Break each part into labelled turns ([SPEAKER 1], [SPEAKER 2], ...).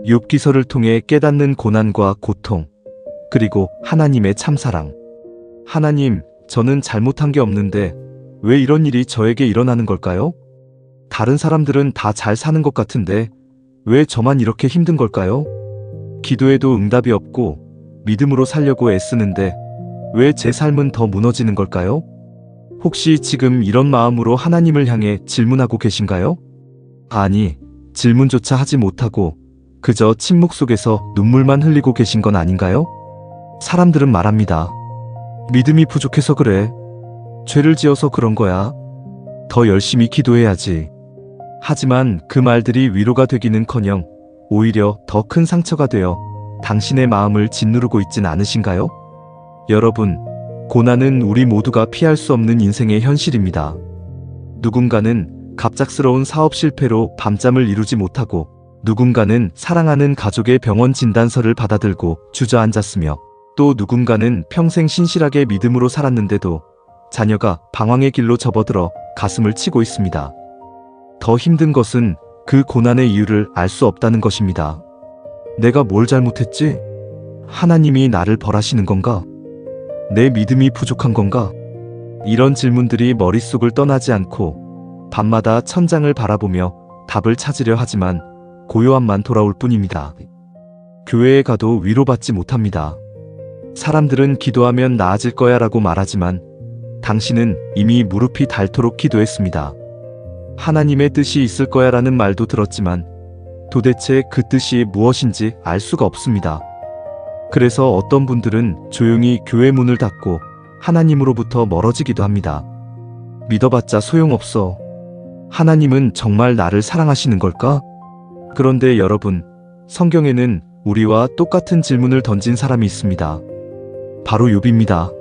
[SPEAKER 1] 욥기서를 통해 깨닫는 고난과 고통, 그리고 하나님의 참사랑. 하나님, 저는 잘못한 게 없는데 왜 이런 일이 저에게 일어나는 걸까요? 다른 사람들은 다 잘 사는 것 같은데 왜 저만 이렇게 힘든 걸까요? 기도해도 응답이 없고 믿음으로 살려고 애쓰는데 왜 제 삶은 더 무너지는 걸까요? 혹시 지금 이런 마음으로 하나님을 향해 질문하고 계신가요? 아니, 질문조차 하지 못하고 그저 침묵 속에서 눈물만 흘리고 계신 건 아닌가요? 사람들은 말합니다. 믿음이 부족해서 그래. 죄를 지어서 그런 거야. 더 열심히 기도해야지. 하지만 그 말들이 위로가 되기는커녕 오히려 더 큰 상처가 되어 당신의 마음을 짓누르고 있진 않으신가요? 여러분, 고난은 우리 모두가 피할 수 없는 인생의 현실입니다. 누군가는 갑작스러운 사업 실패로 밤잠을 이루지 못하고, 누군가는 사랑하는 가족의 병원 진단서를 받아들고 주저앉았으며, 또 누군가는 평생 신실하게 믿음으로 살았는데도 자녀가 방황의 길로 접어들어 가슴을 치고 있습니다. 더 힘든 것은 그 고난의 이유를 알 수 없다는 것입니다. 내가 뭘 잘못했지? 하나님이 나를 벌하시는 건가? 내 믿음이 부족한 건가? 이런 질문들이 머릿속을 떠나지 않고 밤마다 천장을 바라보며 답을 찾으려 하지만 고요함만 돌아올 뿐입니다. 교회에 가도 위로받지 못합니다. 사람들은 기도하면 나아질 거야 라고 말하지만 당신은 이미 무릎이 닳도록 기도했습니다. 하나님의 뜻이 있을 거야 라는 말도 들었지만 도대체 그 뜻이 무엇인지 알 수가 없습니다. 그래서 어떤 분들은 조용히 교회 문을 닫고 하나님으로부터 멀어지기도 합니다. 믿어봤자 소용없어. 하나님은 정말 나를 사랑하시는 걸까? 그런데 여러분, 성경에는 우리와 똑같은 질문을 던진 사람이 있습니다. 바로 욥입니다.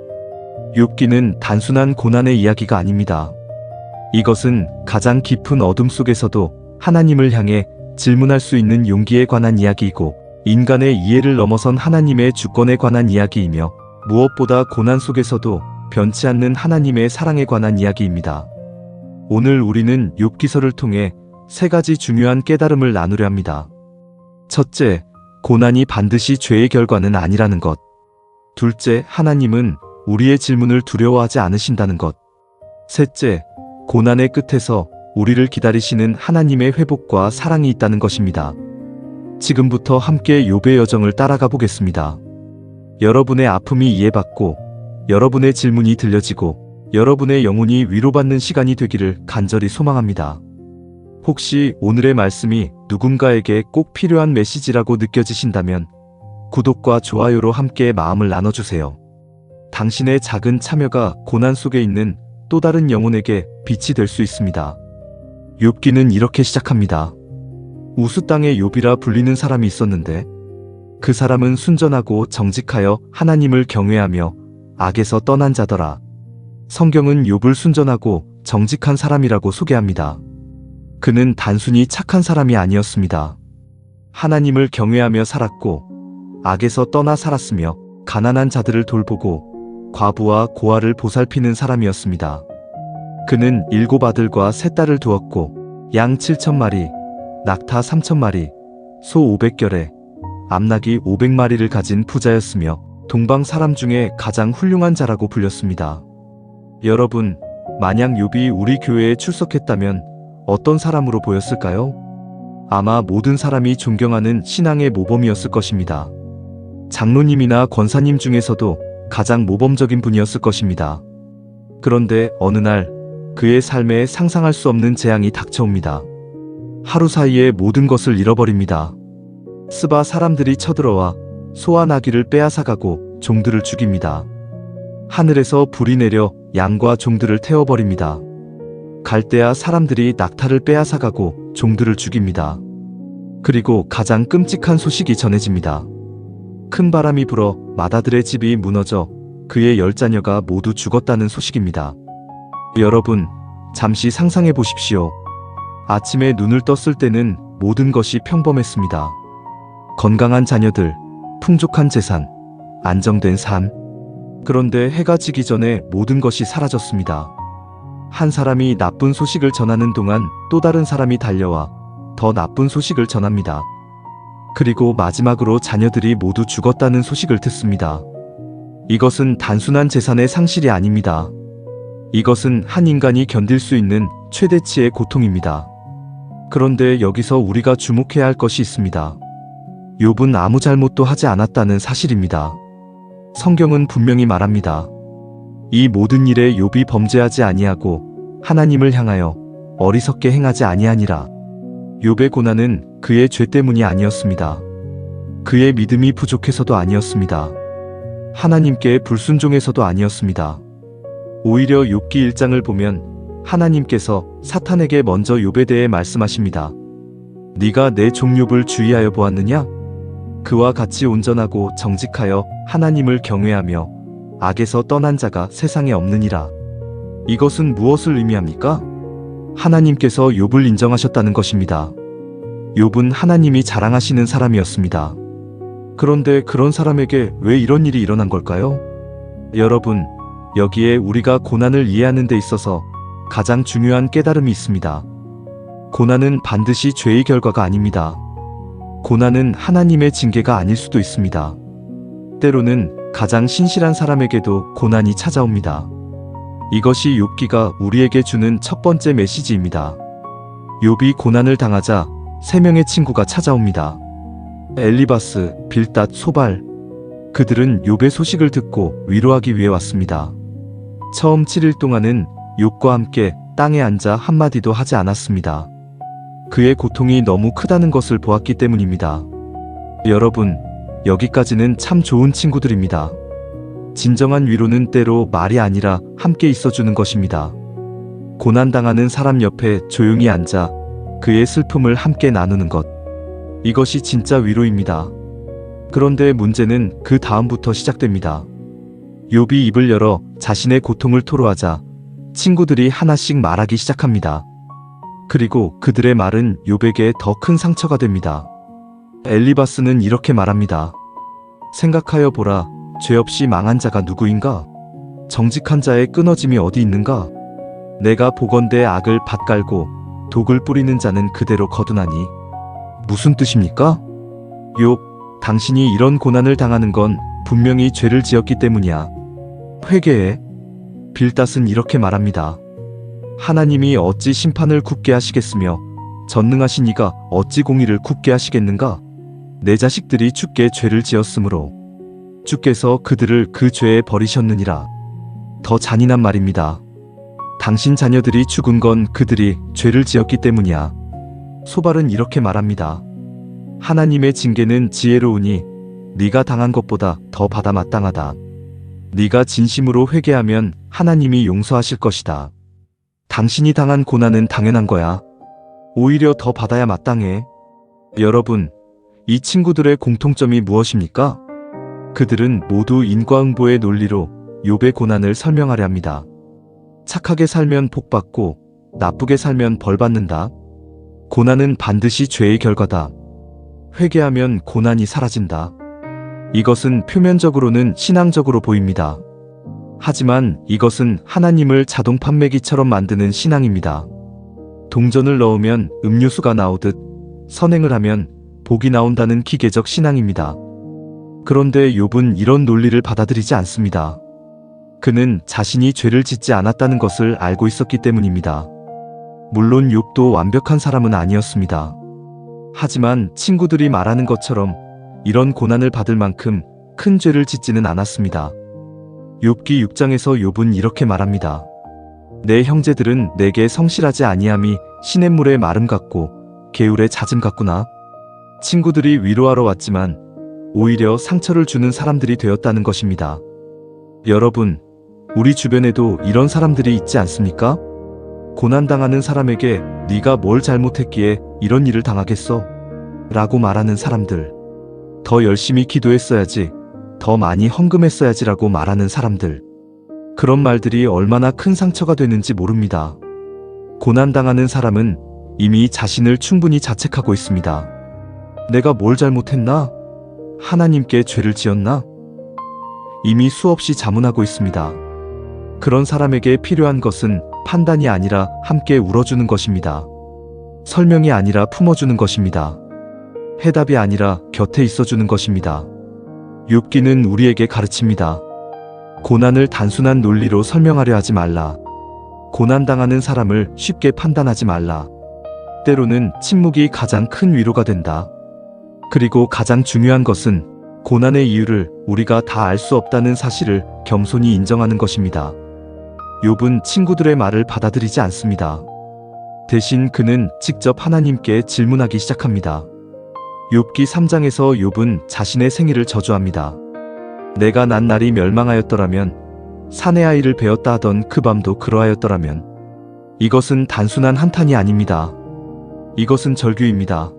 [SPEAKER 1] 욥기는 단순한 고난의 이야기가 아닙니다. 이것은 가장 깊은 어둠 속에서도 하나님을 향해 질문할 수 있는 용기에 관한 이야기이고, 인간의 이해를 넘어선 하나님의 주권에 관한 이야기이며, 무엇보다 고난 속에서도 변치 않는 하나님의 사랑에 관한 이야기입니다. 오늘 우리는 욥기서를 통해 세 가지 중요한 깨달음을 나누려 합니다. 첫째, 고난이 반드시 죄의 결과는 아니라는 것. 둘째, 하나님은 우리의 질문을 두려워하지 않으신다는 것. 셋째, 고난의 끝에서 우리를 기다리시는 하나님의 회복과 사랑이 있다는 것입니다. 지금부터 함께 욥의 여정을 따라가 보겠습니다. 여러분의 아픔이 이해받고, 여러분의 질문이 들려지고, 여러분의 영혼이 위로받는 시간이 되기를 간절히 소망합니다. 혹시 오늘의 말씀이 누군가에게 꼭 필요한 메시지라고 느껴지신다면 구독과 좋아요로 함께 마음을 나눠주세요. 당신의 작은 참여가 고난 속에 있는 또 다른 영혼에게 빛이 될 수 있습니다. 욥기는 이렇게 시작합니다. 우스 땅의 욥이라 불리는 사람이 있었는데 그 사람은 순전하고 정직하여 하나님을 경외하며 악에서 떠난 자더라. 성경은 욥을 순전하고 정직한 사람이라고 소개합니다. 그는 단순히 착한 사람이 아니었습니다. 하나님을 경외하며 살았고 악에서 떠나 살았으며 가난한 자들을 돌보고 과부와 고아를 보살피는 사람이었습니다. 그는 7 아들과 3 딸을 두었고 양 7,000마리, 낙타 3,000마리, 소 500결에, 암낙이 500마리를 가진 부자였으며 동방 사람 중에 가장 훌륭한 자라고 불렸습니다. 여러분, 만약 욥이 우리 교회에 출석했다면 어떤 사람으로 보였을까요? 아마 모든 사람이 존경하는 신앙의 모범이었을 것입니다. 장로님이나 권사님 중에서도 가장 모범적인 분이었을 것입니다. 그런데 어느 날 그의 삶에 상상할 수 없는 재앙이 닥쳐옵니다. 하루 사이에 모든 것을 잃어버립니다. 스바 사람들이 쳐들어와 소와 나귀를 빼앗아가고 종들을 죽입니다. 하늘에서 불이 내려 양과 종들을 태워버립니다. 갈대아 사람들이 낙타를 빼앗아가고 종들을 죽입니다. 그리고 가장 끔찍한 소식이 전해집니다. 큰 바람이 불어 맏아들의 집이 무너져 그의 10자녀가 모두 죽었다는 소식입니다. 여러분, 잠시 상상해 보십시오. 아침에 눈을 떴을 때는 모든 것이 평범했습니다. 건강한 자녀들, 풍족한 재산, 안정된 삶. 그런데 해가 지기 전에 모든 것이 사라졌습니다. 한 사람이 나쁜 소식을 전하는 동안 또 다른 사람이 달려와 더 나쁜 소식을 전합니다. 그리고 마지막으로 자녀들이 모두 죽었다는 소식을 듣습니다. 이것은 단순한 재산의 상실이 아닙니다. 이것은 한 인간이 견딜 수 있는 최대치의 고통입니다. 그런데 여기서 우리가 주목해야 할 것이 있습니다. 욥은 아무 잘못도 하지 않았다는 사실입니다. 성경은 분명히 말합니다. 이 모든 일에 욥이 범죄하지 아니하고 하나님을 향하여 어리석게 행하지 아니하니라. 욥의 고난은 그의 죄 때문이 아니었습니다. 그의 믿음이 부족해서도 아니었습니다. 하나님께 불순종해서도 아니었습니다. 오히려 욥기 1장을 보면 하나님께서 사탄에게 먼저 욥에 대해 말씀하십니다. 네가 내 종 욥을 주의하여 보았느냐? 그와 같이 온전하고 정직하여 하나님을 경외하며 악에서 떠난 자가 세상에 없느니라. 이것은 무엇을 의미합니까? 하나님께서 욥을 인정하셨다는 것입니다. 욥은 하나님이 자랑하시는 사람이었습니다. 그런데 그런 사람에게 왜 이런 일이 일어난 걸까요? 여러분, 여기에 우리가 고난을 이해하는 데 있어서 가장 중요한 깨달음이 있습니다. 고난은 반드시 죄의 결과가 아닙니다. 고난은 하나님의 징계가 아닐 수도 있습니다. 때로는 가장 신실한 사람에게도 고난이 찾아옵니다. 이것이 욥기가 우리에게 주는 첫 번째 메시지입니다. 욥이 고난을 당하자 3명의 친구가 찾아옵니다. 엘리바스, 빌닷, 소발. 그들은 욥의 소식을 듣고 위로하기 위해 왔습니다. 처음 7일 동안은 욥과 함께 땅에 앉아 한마디도 하지 않았습니다. 그의 고통이 너무 크다는 것을 보았기 때문입니다. 여러분, 여기까지는 참 좋은 친구들입니다. 진정한 위로는 때로 말이 아니라 함께 있어주는 것입니다. 고난당하는 사람 옆에 조용히 앉아 그의 슬픔을 함께 나누는 것. 이것이 진짜 위로입니다. 그런데 문제는 그 다음부터 시작됩니다. 욥이 입을 열어 자신의 고통을 토로하자 친구들이 하나씩 말하기 시작합니다. 그리고 그들의 말은 욥에게 더 큰 상처가 됩니다. 엘리바스는 이렇게 말합니다. 생각하여 보라, 죄 없이 망한 자가 누구인가? 정직한 자의 끊어짐이 어디 있는가? 내가 보건대 악을 밭갈고 독을 뿌리는 자는 그대로 거두나니. 무슨 뜻입니까? 욥, 당신이 이런 고난을 당하는 건 분명히 죄를 지었기 때문이야. 회개해. 빌닷은 이렇게 말합니다. 하나님이 어찌 심판을 굽게 하시겠으며 전능하신 이가 어찌 공의를 굽게 하시겠는가? 내 자식들이 주께 죄를 지었으므로 주께서 그들을 그 죄에 버리셨느니라. 더 잔인한 말입니다. 당신 자녀들이 죽은 건 그들이 죄를 지었기 때문이야. 소발은 이렇게 말합니다. 하나님의 징계는 지혜로우니 네가 당한 것보다 더 받아 마땅하다. 네가 진심으로 회개하면 하나님이 용서하실 것이다. 당신이 당한 고난은 당연한 거야. 오히려 더 받아야 마땅해. 여러분, 이 친구들의 공통점이 무엇입니까? 그들은 모두 인과응보의 논리로 욥의 고난을 설명하려 합니다. 착하게 살면 복받고 나쁘게 살면 벌받는다. 고난은 반드시 죄의 결과다. 회개하면 고난이 사라진다. 이것은 표면적으로는 신앙적으로 보입니다. 하지만 이것은 하나님을 자동 판매기처럼 만드는 신앙입니다. 동전을 넣으면 음료수가 나오듯 선행을 하면 복이 나온다는 기계적 신앙입니다. 그런데 욥은 이런 논리를 받아들이지 않습니다. 그는 자신이 죄를 짓지 않았다는 것을 알고 있었기 때문입니다. 물론 욥도 완벽한 사람은 아니었습니다. 하지만 친구들이 말하는 것처럼 이런 고난을 받을 만큼 큰 죄를 짓지는 않았습니다. 욥기 6장에서 욥은 이렇게 말합니다. 내 형제들은 내게 성실하지 아니함이 시냇물의 마름 같고 개울의 잦음 같구나. 친구들이 위로하러 왔지만 오히려 상처를 주는 사람들이 되었다는 것입니다. 여러분, 우리 주변에도 이런 사람들이 있지 않습니까? 고난당하는 사람에게 네가 뭘 잘못했기에 이런 일을 당하겠어? 라고 말하는 사람들. 더 열심히 기도했어야지, 더 많이 헌금했어야지라고 말하는 사람들. 그런 말들이 얼마나 큰 상처가 되는지 모릅니다. 고난당하는 사람은 이미 자신을 충분히 자책하고 있습니다. 내가 뭘 잘못했나? 하나님께 죄를 지었나? 이미 수없이 자문하고 있습니다. 그런 사람에게 필요한 것은 판단이 아니라 함께 울어주는 것입니다. 설명이 아니라 품어주는 것입니다. 해답이 아니라 곁에 있어주는 것입니다. 욥기는 우리에게 가르칩니다. 고난을 단순한 논리로 설명하려 하지 말라. 고난당하는 사람을 쉽게 판단하지 말라. 때로는 침묵이 가장 큰 위로가 된다. 그리고 가장 중요한 것은 고난의 이유를 우리가 다 알 수 없다는 사실을 겸손히 인정하는 것입니다. 욥은 친구들의 말을 받아들이지 않습니다. 대신 그는 직접 하나님께 질문하기 시작합니다. 욥기 3장에서 욥은 자신의 생일을 저주합니다. 내가 난 날이 멸망하였더라면, 사내 아이를 베었다 하던 그 밤도 그러하였더라면. 이것은 단순한 한탄이 아닙니다. 이것은 절규입니다.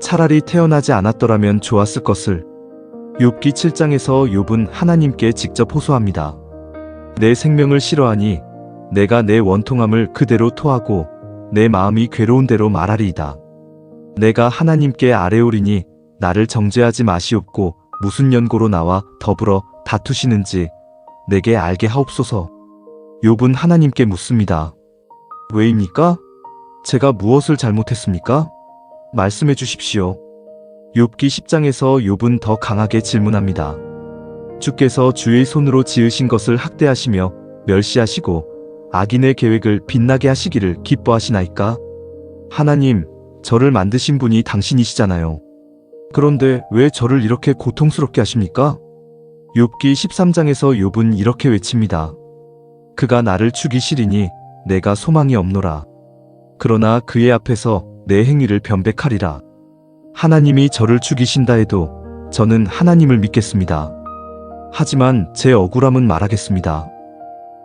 [SPEAKER 1] 차라리 태어나지 않았더라면 좋았을 것을. 욥기 7장에서 욥은 하나님께 직접 호소합니다. 내 생명을 싫어하니 내가 내 원통함을 그대로 토하고 내 마음이 괴로운 대로 말하리이다. 내가 하나님께 아뢰오리니 나를 정죄하지 마시옵고 무슨 연고로 나와 더불어 다투시는지 내게 알게 하옵소서. 욥은 하나님께 묻습니다. 왜입니까? 제가 무엇을 잘못했습니까? 말씀해 주십시오. 욥기 10장에서 욥은 더 강하게 질문합니다. 주께서 주의 손으로 지으신 것을 학대하시며 멸시하시고 악인의 계획을 빛나게 하시기를 기뻐하시나이까? 하나님, 저를 만드신 분이 당신이시잖아요. 그런데 왜 저를 이렇게 고통스럽게 하십니까? 욥기 13장에서 욥은 이렇게 외칩니다. 그가 나를 죽이시리니 내가 소망이 없노라. 그러나 그의 앞에서 내 행위를 변백하리라. 하나님이 저를 죽이신다 해도 저는 하나님을 믿겠습니다. 하지만 제 억울함은 말하겠습니다.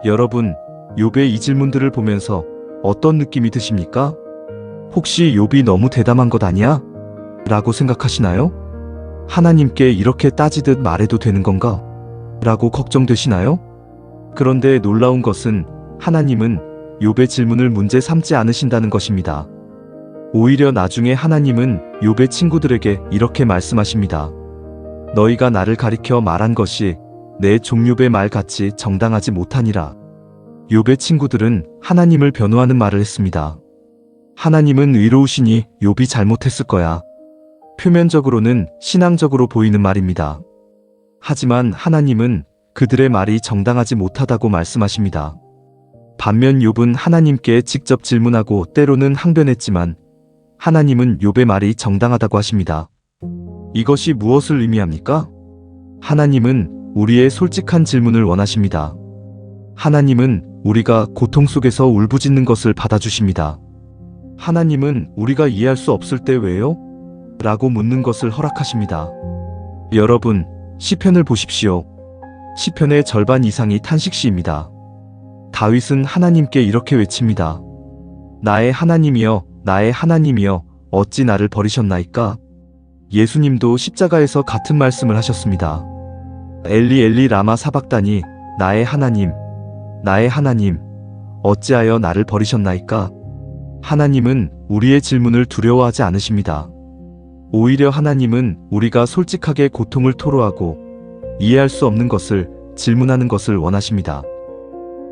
[SPEAKER 1] 여러분, 욥의 이 질문들을 보면서 어떤 느낌이 드십니까? 혹시 욥이 너무 대담한 것 아니야? 라고 생각하시나요? 하나님께 이렇게 따지듯 말해도 되는 건가? 라고 걱정되시나요? 그런데 놀라운 것은 하나님은 욥의 질문을 문제 삼지 않으신다는 것입니다. 오히려 나중에 하나님은 욥의 친구들에게 이렇게 말씀하십니다. 너희가 나를 가리켜 말한 것이 내 종욥의 말같이 정당하지 못하니라. 욥의 친구들은 하나님을 변호하는 말을 했습니다. 하나님은 의로우시니 욥이 잘못했을 거야. 표면적으로는 신앙적으로 보이는 말입니다. 하지만 하나님은 그들의 말이 정당하지 못하다고 말씀하십니다. 반면 욥은 하나님께 직접 질문하고 때로는 항변했지만 하나님은 욥의 말이 정당하다고 하십니다. 이것이 무엇을 의미합니까? 하나님은 우리의 솔직한 질문을 원하십니다. 하나님은 우리가 고통 속에서 울부짖는 것을 받아주십니다. 하나님은 우리가 이해할 수 없을 때 왜요? 라고 묻는 것을 허락하십니다. 여러분, 시편을 보십시오. 시편의 절반 이상이 탄식시입니다. 다윗은 하나님께 이렇게 외칩니다. 나의 하나님이여, 나의 하나님이여, 어찌 나를 버리셨나이까? 예수님도 십자가에서 같은 말씀을 하셨습니다. 엘리 엘리 라마 사박다니, 나의 하나님, 나의 하나님, 어찌하여 나를 버리셨나이까? 하나님은 우리의 질문을 두려워하지 않으십니다. 오히려 하나님은 우리가 솔직하게 고통을 토로하고 이해할 수 없는 것을 질문하는 것을 원하십니다.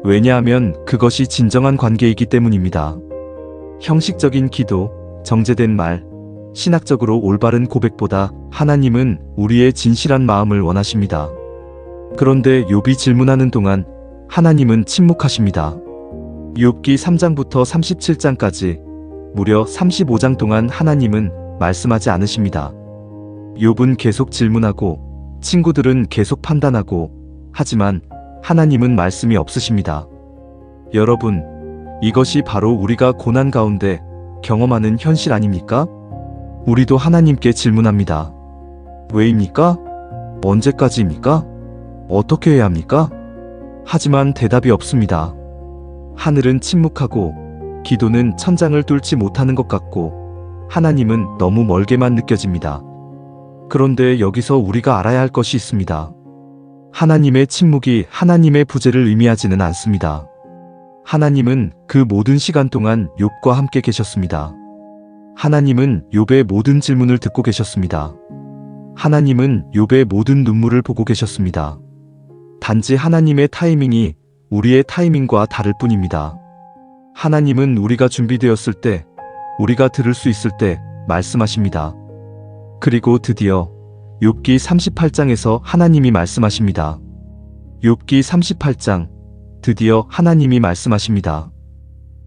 [SPEAKER 1] 왜냐하면 그것이 진정한 관계이기 때문입니다. 형식적인 기도, 정제된 말, 신학적으로 올바른 고백보다 하나님은 우리의 진실한 마음을 원하십니다. 그런데 욥이 질문하는 동안 하나님은 침묵하십니다. 욥기 3장부터 37장까지 무려 35장 동안 하나님은 말씀하지 않으십니다. 욥은 계속 질문하고 친구들은 계속 판단하고 하지만 하나님은 말씀이 없으십니다. 여러분, 이것이 바로 우리가 고난 가운데 경험하는 현실 아닙니까? 우리도 하나님께 질문합니다. 왜입니까? 언제까지입니까? 어떻게 해야 합니까? 하지만 대답이 없습니다. 하늘은 침묵하고 기도는 천장을 뚫지 못하는 것 같고 하나님은 너무 멀게만 느껴집니다. 그런데 여기서 우리가 알아야 할 것이 있습니다. 하나님의 침묵이 하나님의 부재를 의미하지는 않습니다. 하나님은 그 모든 시간 동안 욥과 함께 계셨습니다. 하나님은 욥의 모든 질문을 듣고 계셨습니다. 하나님은 욥의 모든 눈물을 보고 계셨습니다. 단지 하나님의 타이밍이 우리의 타이밍과 다를 뿐입니다. 하나님은 우리가 준비되었을 때, 우리가 들을 수 있을 때 말씀하십니다. 그리고 드디어 욥기 38장에서 하나님이 말씀하십니다. 욥기 38장, 드디어 하나님이 말씀하십니다.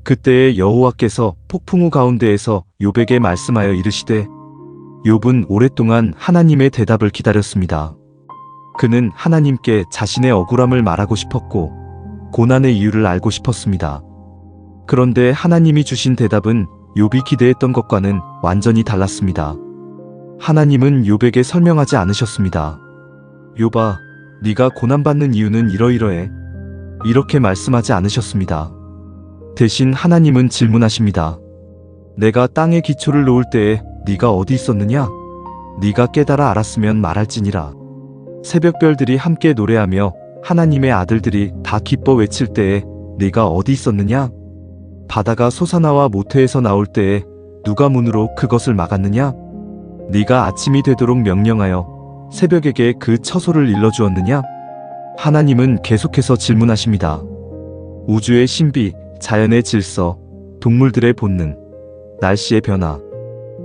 [SPEAKER 1] 그때에 여호와께서 폭풍우 가운데에서 욥에게 말씀하여 이르시되, 욥은 오랫동안 하나님의 대답을 기다렸습니다. 그는 하나님께 자신의 억울함을 말하고 싶었고 고난의 이유를 알고 싶었습니다. 그런데 하나님이 주신 대답은 욥이 기대했던 것과는 완전히 달랐습니다. 하나님은 욥에게 설명하지 않으셨습니다. 욥아, 네가 고난받는 이유는 이러이러해. 이렇게 말씀하지 않으셨습니다. 대신 하나님은 질문하십니다. 내가 땅에 기초를 놓을 때에 네가 어디 있었느냐? 네가 깨달아 알았으면 말할지니라. 새벽별들이 함께 노래하며 하나님의 아들들이 다 기뻐 외칠 때에 네가 어디 있었느냐? 바다가 솟아나와 모태에서 나올 때에 누가 문으로 그것을 막았느냐? 네가 아침이 되도록 명령하여 새벽에게 그 처소를 일러주었느냐? 하나님은 계속해서 질문하십니다. 우주의 신비, 자연의 질서, 동물들의 본능, 날씨의 변화,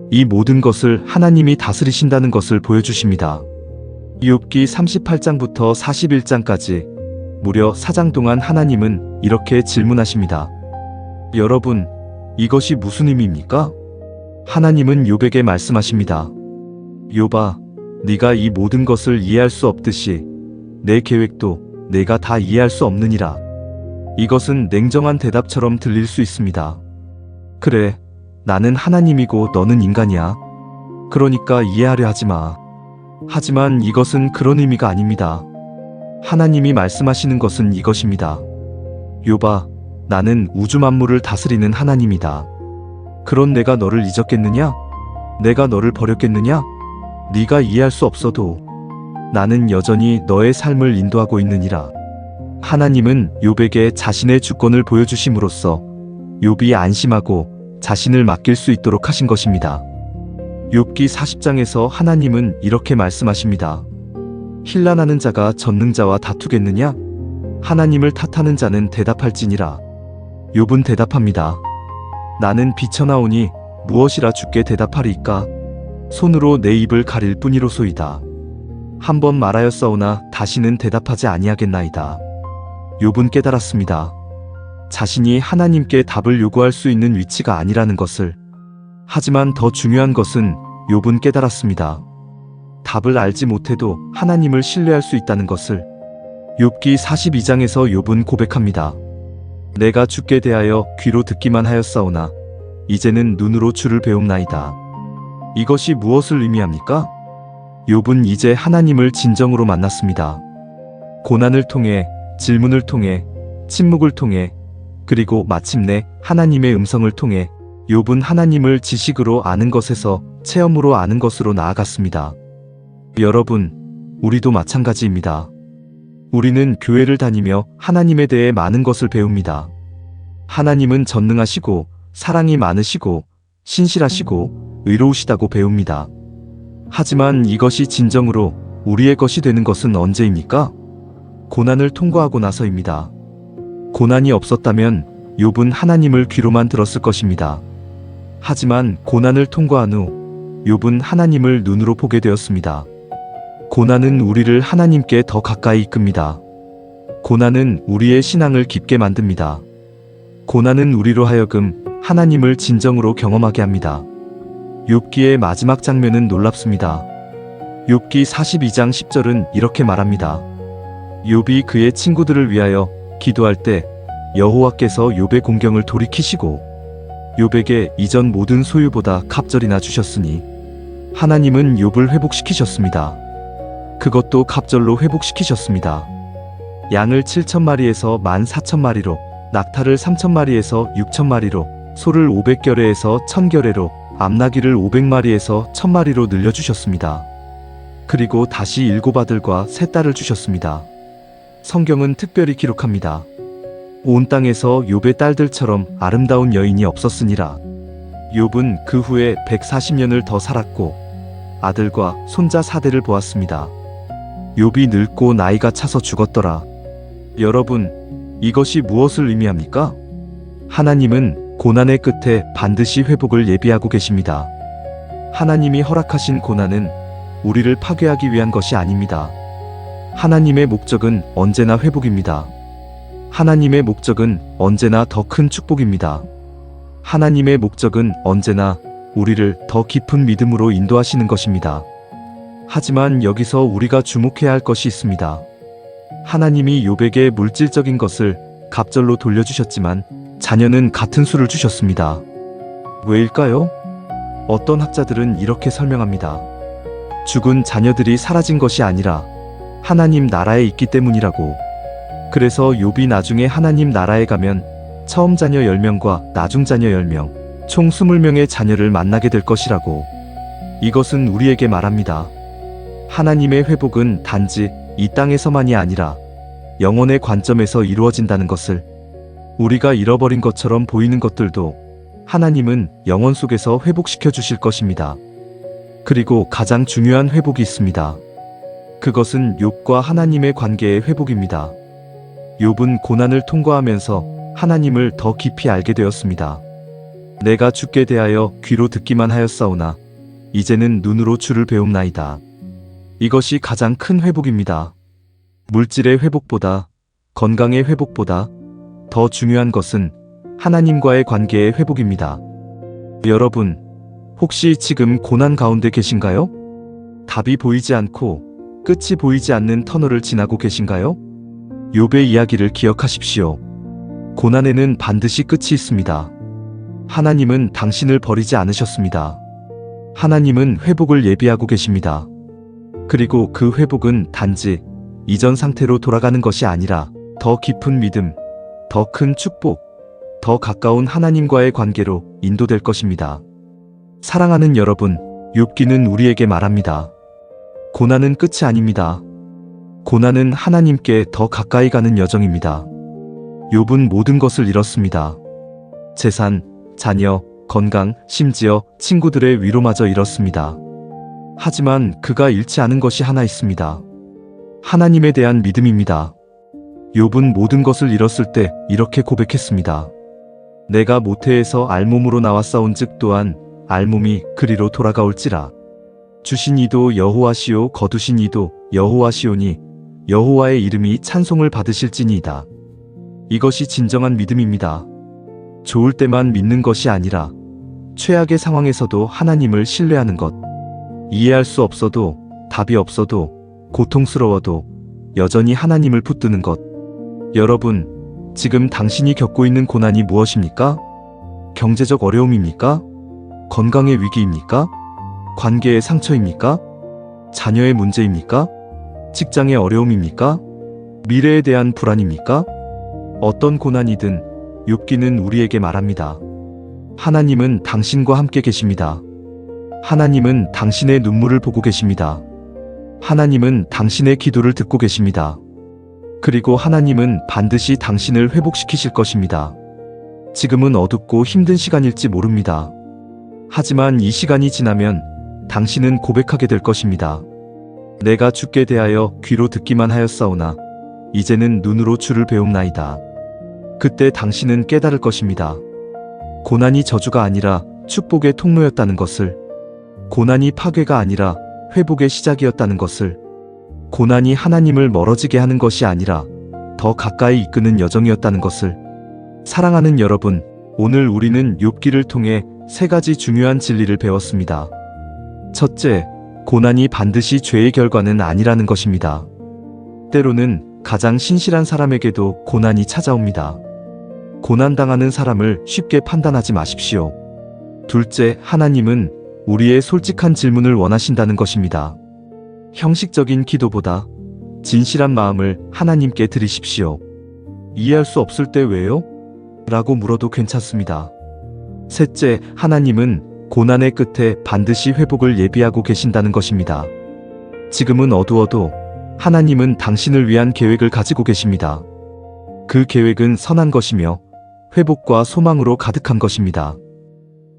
[SPEAKER 1] 이 모든 것을 하나님이 다스리신다는 것을 보여주십니다. 욥기 38장부터 41장까지 무려 4장 동안 하나님은 이렇게 질문하십니다. 여러분, 이것이 무슨 의미입니까? 하나님은 욥에게 말씀하십니다. 욥아, 네가 이 모든 것을 이해할 수 없듯이 내 계획도 내가 다 이해할 수 없느니라. 이것은 냉정한 대답처럼 들릴 수 있습니다. 그래, 나는 하나님이고 너는 인간이야. 그러니까 이해하려 하지 마. 하지만 이것은 그런 의미가 아닙니다. 하나님이 말씀하시는 것은 이것입니다. 욥아, 나는 우주 만물을 다스리는 하나님이다. 그런 내가 너를 잊었겠느냐? 내가 너를 버렸겠느냐? 네가 이해할 수 없어도 나는 여전히 너의 삶을 인도하고 있느니라. 하나님은 욥에게 자신의 주권을 보여주심으로써 욥이 안심하고 자신을 맡길 수 있도록 하신 것입니다. 욥기 40장에서 하나님은 이렇게 말씀하십니다. 힐난하는 자가 전능자와 다투겠느냐? 하나님을 탓하는 자는 대답할지니라. 욥은 대답합니다. 나는 비쳐나오니 무엇이라 주께 대답하리이까? 손으로 내 입을 가릴 뿐이로소이다. 한 번 말하였사오나 다시는 대답하지 아니하겠나이다. 욥은 깨달았습니다. 자신이 하나님께 답을 요구할 수 있는 위치가 아니라는 것을. 하지만 더 중요한 것은 욥은 깨달았습니다. 답을 알지 못해도 하나님을 신뢰할 수 있다는 것을. 욥기 42장에서 욥은 고백합니다. 내가 주께 대하여 귀로 듣기만 하였사오나 이제는 눈으로 주를 배움나이다. 이것이 무엇을 의미합니까? 욥은 이제 하나님을 진정으로 만났습니다. 고난을 통해, 질문을 통해, 침묵을 통해, 그리고 마침내 하나님의 음성을 통해 욥은 하나님을 지식으로 아는 것에서 체험으로 아는 것으로 나아갔습니다. 여러분, 우리도 마찬가지입니다. 우리는 교회를 다니며 하나님에 대해 많은 것을 배웁니다. 하나님은 전능하시고 사랑이 많으시고 신실하시고 의로우시다고 배웁니다. 하지만 이것이 진정으로 우리의 것이 되는 것은 언제입니까? 고난을 통과하고 나서입니다. 고난이 없었다면 욥은 하나님을 귀로만 들었을 것입니다. 하지만 고난을 통과한 후 욥은 하나님을 눈으로 보게 되었습니다. 고난은 우리를 하나님께 더 가까이 이끕니다. 고난은 우리의 신앙을 깊게 만듭니다. 고난은 우리로 하여금 하나님을 진정으로 경험하게 합니다. 욥기의 마지막 장면은 놀랍습니다. 욥기 42장 10절은 이렇게 말합니다. 욥이 그의 친구들을 위하여 기도할 때 여호와께서 욥의 공경을 돌이키시고 욥에게 이전 모든 소유보다 갑절이나 주셨으니 하나님은 욥을 회복시키셨습니다. 그것도 갑절로 회복시키셨습니다. 양을 7,000마리에서 14,000마리로, 낙타를 3,000마리에서 6,000마리로, 소를 500결회에서 1,000결회로, 암나귀를 500마리에서 1,000마리로 늘려주셨습니다. 그리고 다시 7아들과 3딸을 주셨습니다. 성경은 특별히 기록합니다. 온 땅에서 욥의 딸들처럼 아름다운 여인이 없었으니라. 욥은 그 후에 140년을 더 살았고 아들과 손자 4대를 보았습니다. 욥이 늙고 나이가 차서 죽었더라. 여러분, 이것이 무엇을 의미합니까? 하나님은 고난의 끝에 반드시 회복을 예비하고 계십니다. 하나님이 허락하신 고난은 우리를 파괴하기 위한 것이 아닙니다. 하나님의 목적은 언제나 회복입니다. 하나님의 목적은 언제나 더 큰 축복입니다. 하나님의 목적은 언제나 우리를 더 깊은 믿음으로 인도하시는 것입니다. 하지만 여기서 우리가 주목해야 할 것이 있습니다. 하나님이 욥에게 물질적인 것을 갑절로 돌려주셨지만 자녀는 같은 수를 주셨습니다. 왜일까요? 어떤 학자들은 이렇게 설명합니다. 죽은 자녀들이 사라진 것이 아니라 하나님 나라에 있기 때문이라고. 그래서 욥이 나중에 하나님 나라에 가면 처음 자녀 10명과 나중 자녀 10명, 총 20명의 자녀를 만나게 될 것이라고. 이것은 우리에게 말합니다. 하나님의 회복은 단지 이 땅에서만이 아니라 영혼의 관점에서 이루어진다는 것을. 우리가 잃어버린 것처럼 보이는 것들도 하나님은 영혼 속에서 회복시켜 주실 것입니다. 그리고 가장 중요한 회복이 있습니다. 그것은 욥과 하나님의 관계의 회복입니다. 욥은 고난을 통과하면서 하나님을 더 깊이 알게 되었습니다. 내가 주께 대하여 귀로 듣기만 하였사오나 이제는 눈으로 주를 배움나이다. 이것이 가장 큰 회복입니다. 물질의 회복보다, 건강의 회복보다 더 중요한 것은 하나님과의 관계의 회복입니다. 여러분, 혹시 지금 고난 가운데 계신가요? 답이 보이지 않고 끝이 보이지 않는 터널을 지나고 계신가요? 욥의 이야기를 기억하십시오. 고난에는 반드시 끝이 있습니다. 하나님은 당신을 버리지 않으셨습니다. 하나님은 회복을 예비하고 계십니다. 그리고 그 회복은 단지 이전 상태로 돌아가는 것이 아니라 더 깊은 믿음, 더 큰 축복, 더 가까운 하나님과의 관계로 인도될 것입니다. 사랑하는 여러분, 욥기는 우리에게 말합니다. 고난은 끝이 아닙니다. 고난은 하나님께 더 가까이 가는 여정입니다. 욥은 모든 것을 잃었습니다. 재산, 자녀, 건강, 심지어 친구들의 위로마저 잃었습니다. 하지만 그가 잃지 않은 것이 하나 있습니다. 하나님에 대한 믿음입니다. 욥은 모든 것을 잃었을 때 이렇게 고백했습니다. 내가 모태에서 알몸으로 나왔사온즉 또한 알몸이 그리로 돌아가올지라. 주신 이도 여호와시오 거두신 이도 여호와시오니 여호와의 이름이 찬송을 받으실지니이다. 이것이 진정한 믿음입니다. 좋을 때만 믿는 것이 아니라 최악의 상황에서도 하나님을 신뢰하는 것. 이해할 수 없어도, 답이 없어도, 고통스러워도 여전히 하나님을 붙드는 것. 여러분, 지금 당신이 겪고 있는 고난이 무엇입니까? 경제적 어려움입니까? 건강의 위기입니까? 관계의 상처입니까? 자녀의 문제입니까? 직장의 어려움입니까? 미래에 대한 불안입니까? 어떤 고난이든 욥기는 우리에게 말합니다. 하나님은 당신과 함께 계십니다. 하나님은 당신의 눈물을 보고 계십니다. 하나님은 당신의 기도를 듣고 계십니다. 그리고 하나님은 반드시 당신을 회복시키실 것입니다. 지금은 어둡고 힘든 시간일지 모릅니다. 하지만 이 시간이 지나면 당신은 고백하게 될 것입니다. 내가 주께 대하여 귀로 듣기만 하였사오나 이제는 눈으로 주를 배움나이다. 그때 당신은 깨달을 것입니다. 고난이 저주가 아니라 축복의 통로였다는 것을. 고난이 파괴가 아니라 회복의 시작이었다는 것을. 고난이 하나님을 멀어지게 하는 것이 아니라 더 가까이 이끄는 여정이었다는 것을. 사랑하는 여러분, 오늘 우리는 욥기를 통해 3가지 중요한 진리를 배웠습니다. 첫째, 고난이 반드시 죄의 결과는 아니라는 것입니다. 때로는 가장 신실한 사람에게도 고난이 찾아옵니다. 고난당하는 사람을 쉽게 판단하지 마십시오. 둘째, 하나님은 우리의 솔직한 질문을 원하신다는 것입니다. 형식적인 기도보다 진실한 마음을 하나님께 드리십시오. 이해할 수 없을 때 왜요? 라고 물어도 괜찮습니다. 셋째, 하나님은 고난의 끝에 반드시 회복을 예비하고 계신다는 것입니다. 지금은 어두워도 하나님은 당신을 위한 계획을 가지고 계십니다. 그 계획은 선한 것이며 회복과 소망으로 가득한 것입니다.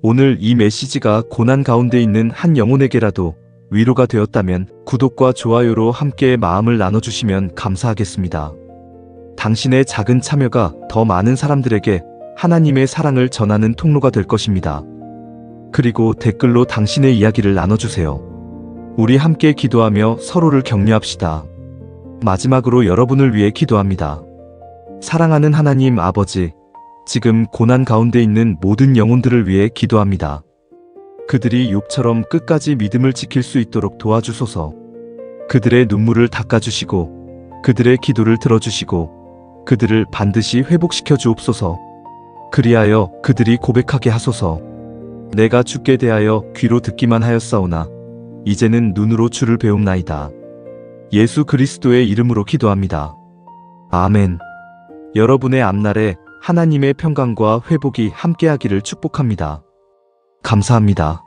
[SPEAKER 1] 오늘 이 메시지가 고난 가운데 있는 한 영혼에게라도 위로가 되었다면 구독과 좋아요로 함께 마음을 나눠주시면 감사하겠습니다. 당신의 작은 참여가 더 많은 사람들에게 하나님의 사랑을 전하는 통로가 될 것입니다. 그리고 댓글로 당신의 이야기를 나눠주세요. 우리 함께 기도하며 서로를 격려합시다. 마지막으로 여러분을 위해 기도합니다. 사랑하는 하나님 아버지, 지금 고난 가운데 있는 모든 영혼들을 위해 기도합니다. 그들이 욥처럼 끝까지 믿음을 지킬 수 있도록 도와주소서. 그들의 눈물을 닦아주시고 그들의 기도를 들어주시고 그들을 반드시 회복시켜 주옵소서. 그리하여 그들이 고백하게 하소서. 내가 주께 대하여 귀로 듣기만 하였사오나 이제는 눈으로 주를 배움나이다. 예수 그리스도의 이름으로 기도합니다. 아멘. 여러분의 앞날에 하나님의 평강과 회복이 함께하기를 축복합니다. 감사합니다.